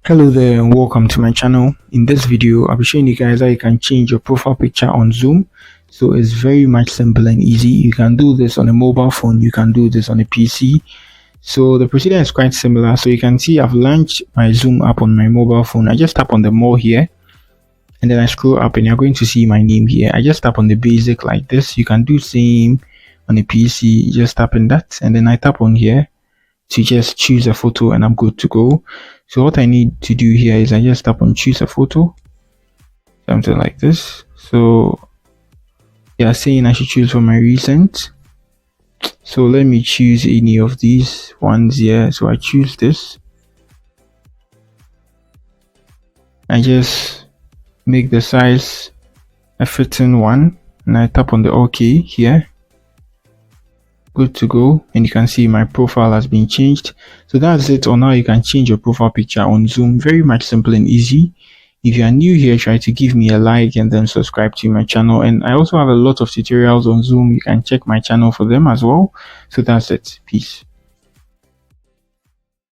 Hello there and welcome to my channel. In this video I'll be showing you guys how you can change your profile picture on Zoom. So it's very much simple and easy. You can do this on a mobile phone, you can do this on a PC. So the procedure is quite similar. So you can see I've launched my Zoom app on my mobile phone. I just tap on the more here and then I scroll up and you're going to see my name here. I just tap on the basic like this. You can do same on a PC, just tap in that and then I tap on here to just choose a photo and I'm good to go. So what I need to do here is I just tap on choose a photo, something like this. So yeah, saying I should choose from my recent. So let me choose any of these ones here. So I choose this. I just make the size a fitting one and I tap on the OK here. Good to go, and you can see my profile has been changed. So that's it on how you can change your profile picture on Zoom. Very much simple and easy. If you are new here, try to give me a like and then subscribe to my channel. And I also have a lot of tutorials on Zoom. You can check my channel for them as well. So that's it. Peace.